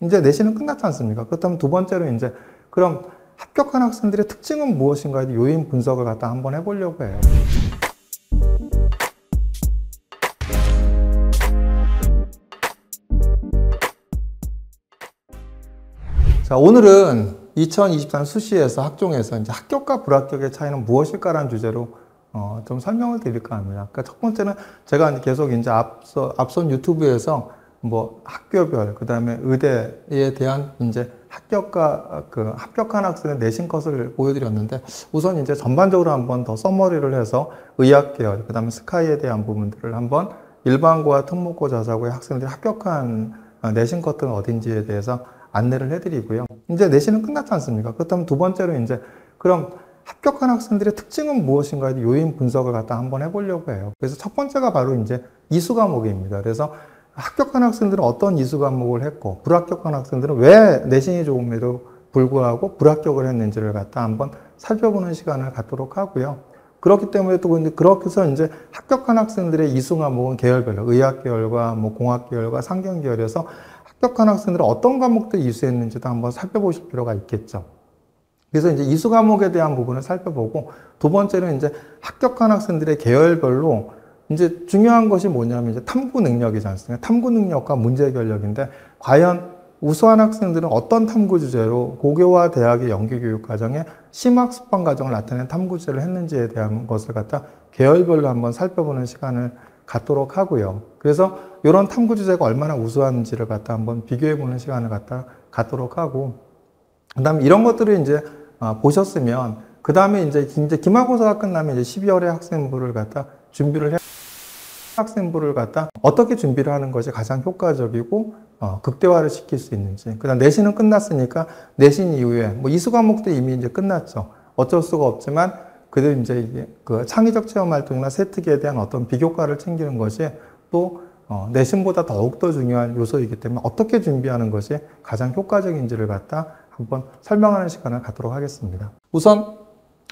이제 내신은 끝났지 않습니까? 그렇다면 두 번째로 이제 그럼 합격한 학생들의 특징은 무엇인가에 요인 분석을 갖다 한번 해보려고 해요. 자, 오늘은 2023 수시에서 학종에서 이제 합격과 불합격의 차이는 무엇일까라는 주제로 좀 설명을 드릴까 합니다. 그러니까 첫 번째는 제가 계속 이제 앞선 유튜브에서 뭐 학교별, 그 다음에 의대에 대한 이제 합격한 학생의 내신 컷을 보여드렸는데, 우선 이제 전반적으로 한번 더 서머리를 해서 의학계열, 그 다음에 스카이에 대한 부분들을 한번 일반고와 특목고 자사고의 학생들이 합격한 내신 컷은 어딘지에 대해서 안내를 해드리고요. 이제 내신은 끝났지 않습니까? 그렇다면 두 번째로 이제 그럼 합격한 학생들의 특징은 무엇인가에 요인 분석을 갖다 한번 해보려고 해요. 그래서 첫 번째가 바로 이제 이수 과목입니다. 그래서 합격한 학생들은 어떤 이수 과목을 했고, 불합격한 학생들은 왜 내신이 좋음에도 불구하고 불합격을 했는지를 갖다 한번 살펴보는 시간을 갖도록 하고요. 그렇기 때문에 또 그렇게 해서 이제 합격한 학생들의 이수 과목은 계열별로 의학계열과 뭐 공학계열과 상경계열에서 합격한 학생들은 어떤 과목들 이수했는지도 한번 살펴보실 필요가 있겠죠. 그래서 이제 이수 과목에 대한 부분을 살펴보고, 두 번째는 이제 합격한 학생들의 계열별로 이제 중요한 것이 뭐냐면 이제 탐구 능력이지 않습니까? 탐구 능력과 문제 해결력인데, 과연 우수한 학생들은 어떤 탐구 주제로 고교와 대학의 연계교육 과정에 심학습관 과정을 나타낸 탐구 주제를 했는지에 대한 것을 갖다 계열별로 한번 살펴보는 시간을 갖도록 하고요. 그래서 이런 탐구 주제가 얼마나 우수한지를 갖다 한번 비교해보는 시간을 갖도록 하고, 그 다음에 이런 것들을 이제 보셨으면, 그 다음에 이제 기말고사가 끝나면 이제 12월에 학생부를 갖다 준비를 학생부를 갖다 어떻게 준비를 하는 것이 가장 효과적이고 극대화를 시킬 수 있는지. 그 다음 내신은 끝났으니까 내신 이후에 뭐 이수 과목도 이미 이제 끝났죠. 어쩔 수가 없지만 그래도 이제 그 창의적 체험 활동이나 세특에 대한 어떤 비교과를 챙기는 것이 또 내신보다 더욱더 중요한 요소이기 때문에 어떻게 준비하는 것이 가장 효과적인지를 갖다 한번 설명하는 시간을 갖도록 하겠습니다. 우선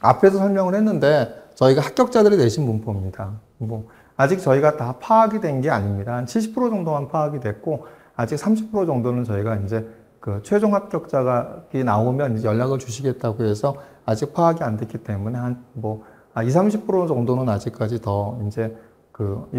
앞에서 설명을 했는데 저희가 합격자들의 내신 분포입니다. 뭐 아직 저희가 다 파악이 된 게 아닙니다. 한 70% 정도만 파악이 됐고, 아직 30% 정도는 저희가 이제 그 최종 합격자가 나오면 이제 연락을 주시겠다고 해서 아직 파악이 안 됐기 때문에 한 20, 30% 정도는 아직까지 더 이제 그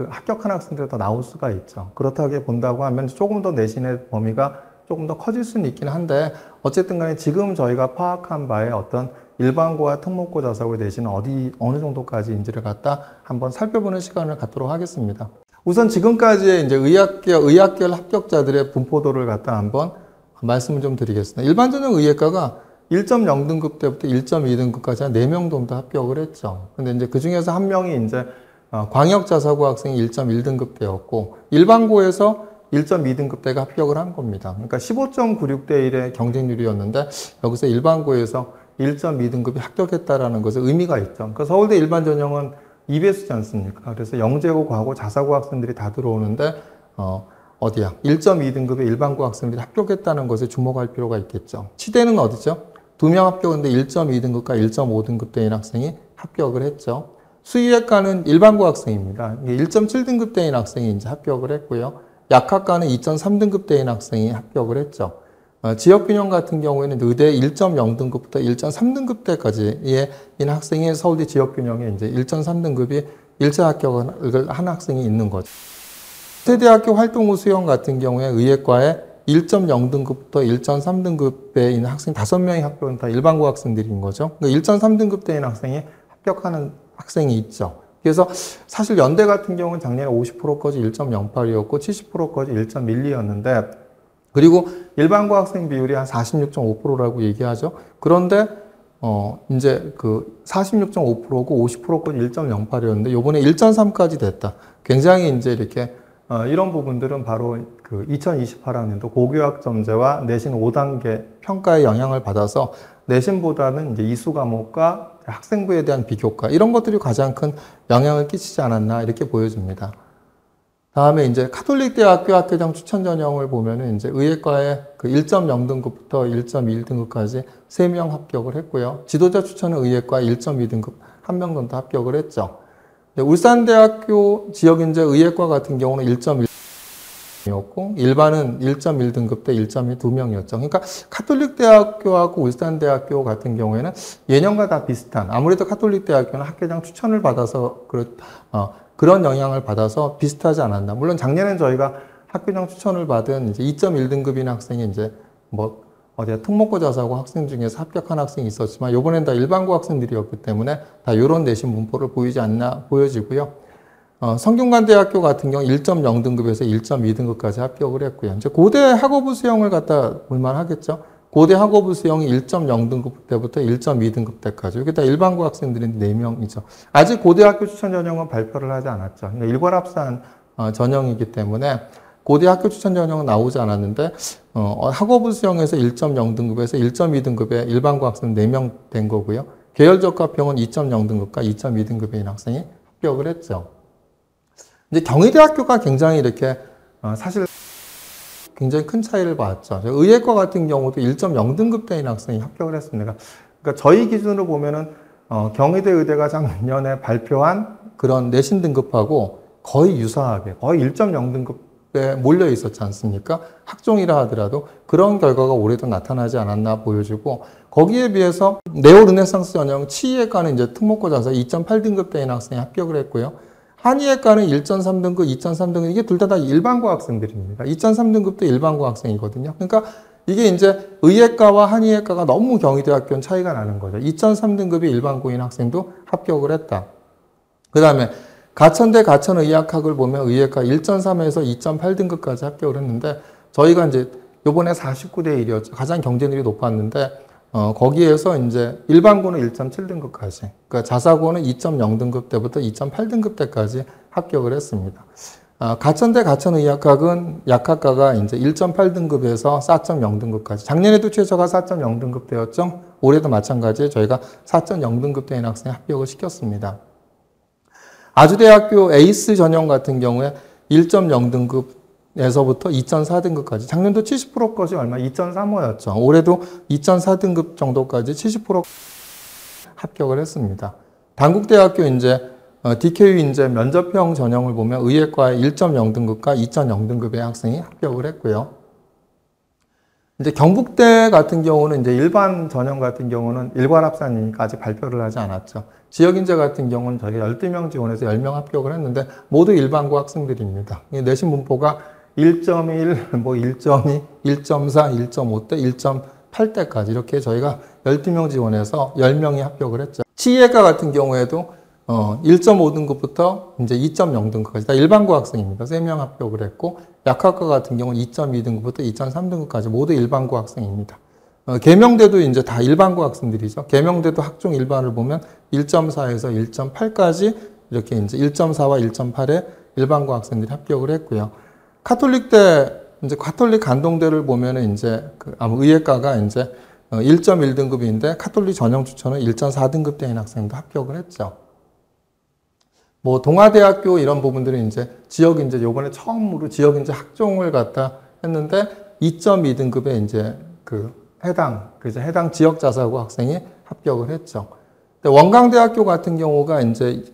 합격한 학생들이 더 나올 수가 있죠. 그렇다고 본다고 하면 조금 더 내신의 범위가 조금 더 커질 수는 있긴 한데, 어쨌든 간에 지금 저희가 파악한 바에 어떤 일반고와 특목고 자사고의 내신은 어느 정도까지인지를 갖다 한번 살펴보는 시간을 갖도록 하겠습니다. 우선 지금까지의 이제 의학계열 합격자들의 분포도를 갖다 한번 말씀을 좀 드리겠습니다. 일반전형 의예과가 1.0등급 때부터 1.2등급까지 한 4명 정도 합격을 했죠. 근데 이제 그 중에서 한 명이 이제 광역자사고 학생이 1.1등급 때였고, 일반고에서 1.2등급 대가 합격을 한 겁니다. 그러니까 15.96대 1의 경쟁률이었는데, 여기서 일반고에서 1.2등급이 합격했다라는 것에 의미가 있죠. 그러니까 서울대 일반전형은 2배수지 않습니까? 그래서 영재고, 과고, 자사고 학생들이 다 들어오는데 1.2등급의 일반고 학생들이 합격했다는 것에 주목할 필요가 있겠죠. 치대는 어디죠? 2명 합격했는데 1.2등급과 1.5등급 대인 학생이 합격을 했죠. 수의학과는 일반고 학생입니다. 1.7등급 대인 학생이 이제 합격을 했고요. 약학과는 2.3등급 대인 학생이 합격을 했죠. 지역균형 같은 경우에는 의대 1.0등급부터 1.3등급 때까지의 학생이 서울대 지역균형에 이제 1.3등급이 1차 합격을 한 학생이 있는 거죠. 세대학교 활동후 수용 같은 경우에 의예과에 1.0등급부터 1.3등급에 있는 학생 5명이 합격은 다 일반고 학생들인 거죠. 1.3등급 대인 학생이 합격하는 학생이 있죠. 그래서 사실 연대 같은 경우는 작년에 50%까지 1.08이었고 70%까지 1.12였는데, 그리고 일반고 학생 비율이 한 46.5%라고 얘기하죠. 그런데 이제 그 46.5%고 50%까지 1.08이었는데 요번에 1.3까지 됐다. 굉장히 이제 이렇게 이런 부분들은 바로 그 2028학년도 고교학점제와 내신 5단계 평가의 영향을 받아서 내신보다는 이제 이수 과목과 학생부에 대한 비교과, 이런 것들이 가장 큰 영향을 끼치지 않았나 이렇게 보여집니다. 다음에 이제 카톨릭 대학교 학교장 추천 전형을 보면은 이제 의예과에 그 1.0등급부터 1.1등급까지 3명 합격을 했고요. 지도자 추천은 의예과 1.2등급 1명 정도 합격을 했죠. 울산대학교 지역인재 의예과 같은 경우는 1.1 이었고 일반은 1.1등급 때 1.2 2명이었죠. 그러니까 카톨릭 대학교하고 울산 대학교 같은 경우에는 예년과 다 비슷한, 아무래도 카톨릭 대학교는 학교장 추천을 받아서 그런 영향을 받아서 비슷하지 않았나. 물론 작년엔 저희가 학교장 추천을 받은 이제 2.1등급인 학생이 이제 뭐 어디야 특목고 자사고 학생 중에서 합격한 학생이 있었지만 이번엔 다 일반고 학생들이었기 때문에 다 이런 내신 문포를 보이지 않나 보여지고요. 성균관대학교 같은 경우 1.0등급에서 1.2등급까지 합격을 했고요. 이제 고대 학업부 수형을 갖다 볼만 하겠죠. 고대 학업부 수형이 1.0등급 때부터 1.2등급 때까지. 이게 다 일반고 학생들이 4명이죠. 아직 고대학교 추천 전형은 발표를 하지 않았죠. 그러니까 일괄합산 전형이기 때문에 고대 학교 추천 전형은 나오지 않았는데 학업부 수형에서 1.0등급에서 1.2등급의 일반고 학생 4명 된 거고요. 계열적합형은 2.0등급과 2.2등급인 학생이 합격을 했죠. 이제 경희대학교가 굉장히 이렇게 사실 굉장히 큰 차이를 봤죠. 의예과 같은 경우도 1.0등급 대인 학생이 합격을 했습니다. 그러니까 저희 기준으로 보면은 경희대 의대가 작년에 발표한 그런 내신 등급하고 거의 유사하게 거의 1.0등급에 몰려 있었지 않습니까? 학종이라 하더라도 그런 결과가 올해도 나타나지 않았나 보여지고 거기에 비해서 네오르네상스 전형 치의학과는 이제 특목고 자사 2.8등급 대인 학생이 합격을 했고요. 한의학과는 1.3등급, 2.3등급, 이게 둘 다 일반고 학생들입니다. 2.3등급도 일반고 학생이거든요. 그러니까 이게 이제 의예과와 한의학과가 너무 경희대학교는 차이가 나는 거죠. 2.3등급이 일반고인 학생도 합격을 했다. 그 다음에 가천대 가천의학학을 보면 의예과 1.3에서 2.8등급까지 합격을 했는데 저희가 이제 요번에 49대 1이었죠. 가장 경쟁률이 높았는데 거기에서 이제 일반고는 1.7등급까지, 그러니까 자사고는 2.0등급 때부터 2.8등급 때까지 합격을 했습니다. 가천대 가천의학학은 약학과가 이제 1.8등급에서 4.0등급까지, 작년에도 최저가 4.0등급 대였죠. 올해도 마찬가지 저희가 4.0등급 대인 학생 합격을 시켰습니다. 아주대학교 에이스 전형 같은 경우에 1.0등급 에서부터 2.4등급까지, 작년도 70% 것이 얼마? 2.35였죠. 올해도 2.4등급 정도까지 70% 합격을 했습니다. 단국대학교 이제 DKU 이제 면접형 전형을 보면 의예과의 1.0등급과 2.0등급의 학생이 합격을 했고요. 이제 경북대 같은 경우는 이제 일반 전형 같은 경우는 일괄합산이니까 아직 발표를 하지 않았죠. 지역인재 같은 경우는 저희가 12명 지원해서 10명 합격을 했는데 모두 일반고 학생들입니다. 내신 문포가 1.1, 뭐 1.2, 1.4, 1.5대, 1.8대까지 이렇게 저희가 12명 지원해서 10명이 합격을 했죠. 치의학과 같은 경우에도 1.5등급부터 이제 2.0등급까지 다 일반고 학생입니다. 3명 합격을 했고, 약학과 같은 경우는 2.2등급부터 2.3등급까지 모두 일반고 학생입니다. 계명대도 이제 다 일반고 학생들이죠. 계명대도 학종 일반을 보면 1.4에서 1.8까지 이렇게 이제 1.4와 1.8의 일반고 학생들이 합격을 했고요. 카톨릭대, 이제 카톨릭 간동대를 보면은 이제 의예과가 이제 1.1등급인데 카톨릭 전형 추천은 1.4등급 대인 학생도 합격을 했죠. 뭐 동아대학교 이런 부분들은 이제 지역인재 요번에 처음으로 지역인재 학종을 갖다 했는데 2.2등급에 이제 해당 지역 자사고 학생이 합격을 했죠. 근데 원광대학교 같은 경우가 이제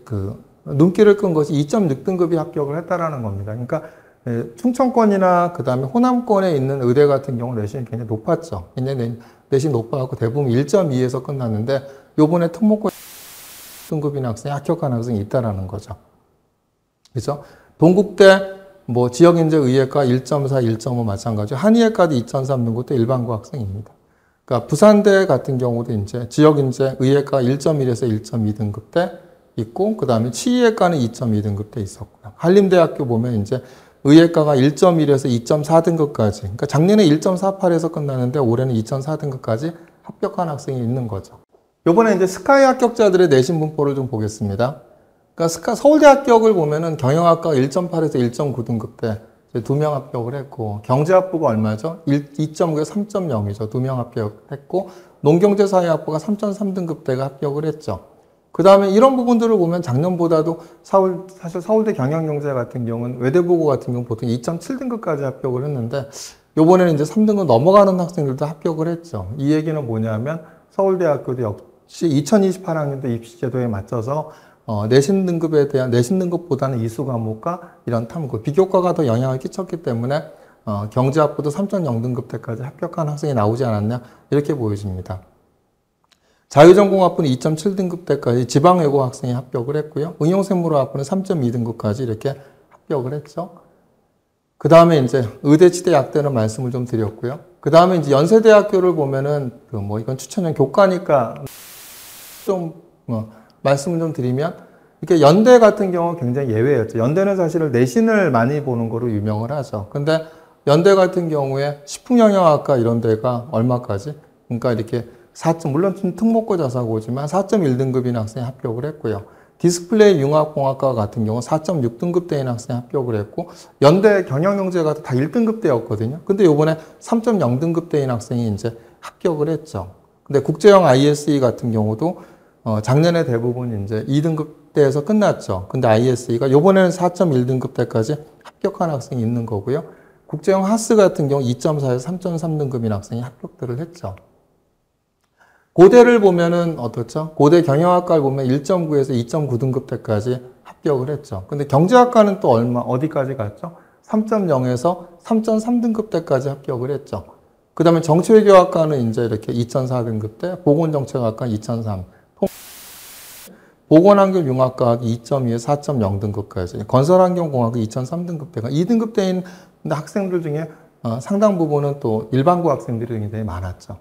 눈길을 끈 것이 2.6등급이 합격을 했다라는 겁니다. 그러니까 충청권이나 그 다음에 호남권에 있는 의대 같은 경우 내신이 굉장히 높았죠. 굉장히 내신 높아갖고 대부분 1.2에서 끝났는데 요번에 특목고 등급인 학생이 합격한 학생이 있다라는 거죠. 그래서 동국대 뭐 지역인재 의예과 1.4, 1.5 마찬가지고 한의예과도 2.3등급도 일반고 학생입니다. 그러니까 부산대 같은 경우도 이제 지역인재 의예과 1.1에서 1.2등급 대 있고 그 다음에 치의예과는 2.2등급 대 있었고요. 한림대학교 보면 이제 의예과가 1.1에서 2.4등급까지, 그러니까 작년에 1.48에서 끝나는데 올해는 2.4등급까지 합격한 학생이 있는 거죠. 요번에 이제 스카이 합격자들의 내신 분포를 좀 보겠습니다. 그러니까 서울대 합격을 보면은 경영학과 1.8에서 1.9등급 대 2명 합격을 했고, 경제학부가 얼마죠? 2.9에서 3.0이죠. 2명 합격했고, 농경제사회학부가 3.3등급 대가 합격을 했죠. 그 다음에 이런 부분들을 보면 작년보다도 사실 서울대 경영경제 같은 경우는 외대보고 같은 경우 보통 2.7등급까지 합격을 했는데 요번에는 이제 3등급 넘어가는 학생들도 합격을 했죠. 이 얘기는 뭐냐면 서울대학교도 역시 2028학년도 입시제도에 맞춰서 내신 등급에 대한 내신 등급보다는 이수 과목과 이런 탐구, 비교과가 더 영향을 끼쳤기 때문에 경제학부도 3.0등급 때까지 합격한 학생이 나오지 않았냐 이렇게 보여집니다. 자유전공학부는 2.7등급 때까지 지방외고 학생이 합격을 했고요. 응용생물학부는 3.2등급까지 이렇게 합격을 했죠. 그 다음에 이제 의대치대 약대는 말씀을 좀 드렸고요. 그 다음에 이제 연세대학교를 보면은 이건 추천형 교과니까 좀 말씀을 좀 드리면 이렇게 연대 같은 경우는 굉장히 예외였죠. 연대는 사실은 내신을 많이 보는 거로 유명을 하죠. 근데 연대 같은 경우에 식품영양학과 이런 데가 얼마까지? 그러니까 이렇게 물론 좀 특목고 자사고지만 4.1등급인 학생이 합격을 했고요. 디스플레이 융합공학과 같은 경우 4.6등급대인 학생이 합격을 했고, 연대 경영경제가 다 1등급대였거든요. 근데 요번에 3.0등급대인 학생이 이제 합격을 했죠. 근데 국제형 ISE 같은 경우도 작년에 대부분 이제 2등급대에서 끝났죠. 근데 ISE가 요번에는 4.1등급대까지 합격한 학생이 있는 거고요. 국제형 하스 같은 경우 2.4에서 3.3등급인 학생이 합격들을 했죠. 고대를 보면은 어떻죠? 고대 경영학과를 보면 1.9에서 2.9등급대까지 합격을 했죠. 근데 경제학과는 또 어디까지 갔죠? 3.0에서 3.3등급대까지 합격을 했죠. 그 다음에 정치외교학과는 이제 이렇게 2.4등급대, 보건정책학과는 2.3, 보건환경융합과학이 2.2에서 4.0등급까지, 건설환경공학이 2.3등급대가 2등급대인 학생들 중에 상당 부분은 또 일반고 학생들이 굉장히 많았죠.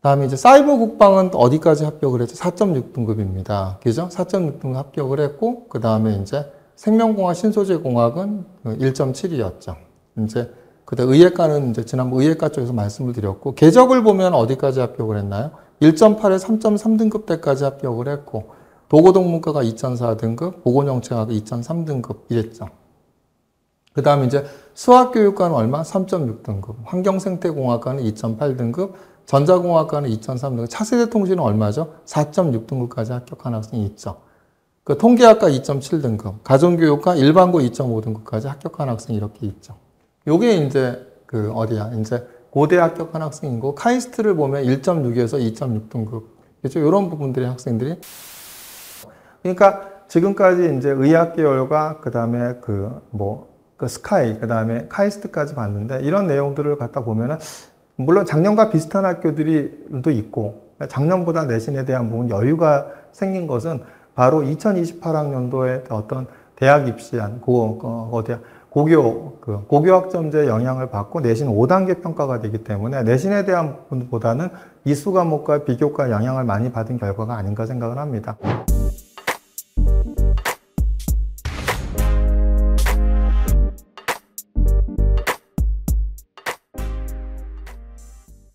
다음에 이제 사이버 국방은 또 어디까지 합격을 했죠? 4.6등급입니다. 그죠? 4.6등급 합격을 했고, 그 다음에 이제 생명공학, 신소재공학은 1.7이었죠. 이제, 그다음 의예과는 이제 지난번 의예과 쪽에서 말씀을 드렸고, 궤적을 보면 어디까지 합격을 했나요? 1.8에 3.3등급대까지 합격을 했고, 도고동문과가 2.4등급, 보건정책학이 2.3등급 이랬죠. 그 다음에 이제 수학교육과는 얼마? 3.6등급, 환경생태공학과는 2.8등급, 전자공학과는 2.3등급, 차세대 통신은 얼마죠? 4.6등급까지 합격한 학생이 있죠. 그 통계학과 2.7등급, 가정교육과 일반고 2.5등급까지 합격한 학생이 이렇게 있죠. 요게 이제 이제 고대 합격한 학생이고, 카이스트를 보면 1.6에서 2.6등급. 그렇죠? 이런 부분들의 학생들이. 그러니까 지금까지 이제 의학 계열과 그 다음에 스카이, 그 다음에 카이스트까지 봤는데, 이런 내용들을 갖다 보면은 물론 작년과 비슷한 학교들이 또 있고, 작년보다 내신에 대한 부분 여유가 생긴 것은 바로 2028학년도에 어떤 대학 입시한 고교 학점제 영향을 받고 내신 5단계 평가가 되기 때문에 내신에 대한 부분보다는 이수 과목과 비교과 영향을 많이 받은 결과가 아닌가 생각을 합니다.